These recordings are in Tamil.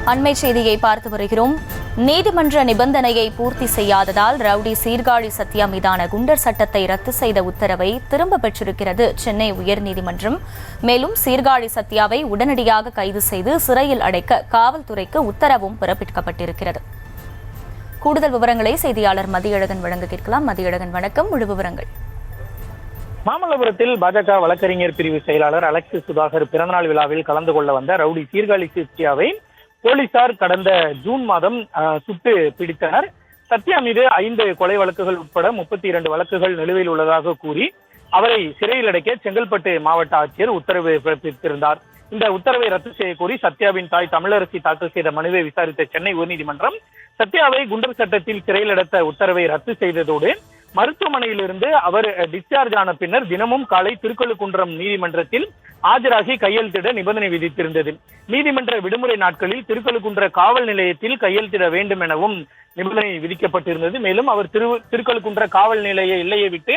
அண்மை செய்தியை பார்த்து வருகிறோம். நீதிமன்ற நிபந்தனையை பூர்த்தி செய்யாததால் ரவுடி சீர்காழி சத்யா மீதான குண்டர் சட்டத்தை ரத்து செய்த உத்தரவை திரும்ப பெற்றிருக்கிறது சென்னை உயர்நீதிமன்றம். மேலும் சீர்காழி சத்யாவை உடனடியாக கைது செய்து சிறையில் அடைக்க காவல்துறைக்கு உத்தரவும் பிறப்பிக்கப்பட்டிருக்கிறது. கூடுதல் விவரங்களை செய்தியாளர் மதியழகன் வழங்க கேட்கலாம். மதியழகன், வணக்கம். முழு விவரங்கள். மாமல்லபுரத்தில் பாஜக வழக்கறிஞர் பிரிவு செயலாளர் அலெக்சிஸ் சுதாகர் பிறந்தநாள் விழாவில் கலந்து கொள்ள வந்த ரவுடி சீர்காழி சத்யாவை போலீசார் கடந்த ஜூன் மாதம் சுட்டு பிடித்தனர். சத்யா மீது 5 கொலை வழக்குகள் உட்பட 32 வழக்குகள் நிலுவையில் உள்ளதாக கூறி அவரை சிறையில் அடைக்க செங்கல்பட்டு மாவட்ட ஆட்சியர் உத்தரவு பிறப்பித்திருந்தார். இந்த உத்தரவை ரத்து செய்ய கோரி சத்யாவின் தாய் தமிழரசி தாக்கல் செய்த மனுவை விசாரித்த சென்னை உயர்நீதிமன்றம் சத்யாவை குண்டர் சட்டத்தில் சிறையில் அடைத்த உத்தரவை ரத்து செய்ததோடு மருத்துவமனையிலிருந்து அவர் டிஸ்சார்ஜ் ஆன பின்னர் தினமும் காலை திருக்கழுக்குன்றம் நீதிமன்றத்தில் ஆஜராகி கையெழுத்திட நிபந்தனை விதித்திருந்தது. நீதிமன்ற விடுமுறை நாட்களில் திருக்கழுக்குன்ற காவல் நிலையத்தில் கையெழுத்திட வேண்டும் எனவும் நிபந்தனை விதிக்கப்பட்டிருந்தது. மேலும் அவர் திருக்கழுக்குன்ற காவல் நிலைய எல்லையை விட்டு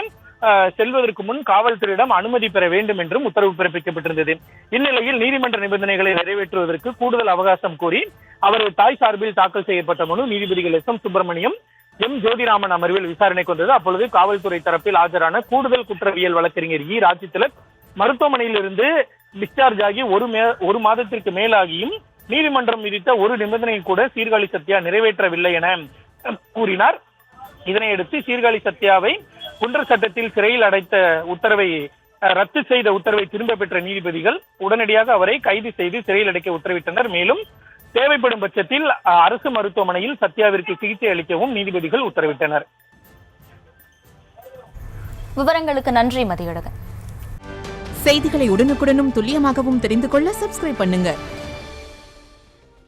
செல்வதற்கு முன் காவல்துறையிடம் அனுமதி பெற வேண்டும் என்றும் உத்தரவு பிறப்பிக்கப்பட்டிருந்தது. இந்நிலையில் நீதிமன்ற நிபந்தனைகளை நிறைவேற்றுவதற்கு கூடுதல் அவகாசம் கோரி அவரது தாய் சார்பில் தாக்கல் செய்யப்பட்ட மனு நீதிபதிகள் S. M. Subramaniam, M. Jothiraman அமர்வில் விசாரணைக்கு வந்தது. அப்பொழுது காவல்துறை தரப்பில் ஆஜரான கூடுதல் குற்றவியல் வழக்கறிஞர் இ. ராஜ்திலக் மருத்துவமனையிலிருந்து டிஸ்சார்ஜ் ஆகி ஒரு மாதத்திற்கு மேலாகியும் நீதிமன்றம் விதித்த ஒரு நிபந்தனையை கூட சீர்காழி சத்யா நிறைவேற்றவில்லை என கூறினார். இதனையடுத்து சீர்காழி சத்யாவை குண்டர் சட்டத்தில் சிறையில் அடைத்த உத்தரவை ரத்து செய்த உத்தரவை திரும்ப பெற்ற நீதிபதிகள் உடனடியாக அவரை கைது செய்து சிறையில் அடைக்க உத்தரவிட்டனர். மேலும் தேவைப்படும் பட்சத்தில் அரசு மருத்துவமனையில் சத்யாவிற்கு சிகிச்சை அளிக்கவும் நீதிபதிகள் உத்தரவிட்டனர். விவரங்களுக்கு நன்றி மதியழகன். செய்திகளை உடனுக்குடனும் துல்லியமாகவும் தெரிந்து கொள்ள சப்ஸ்கிரைப் பண்ணுங்க.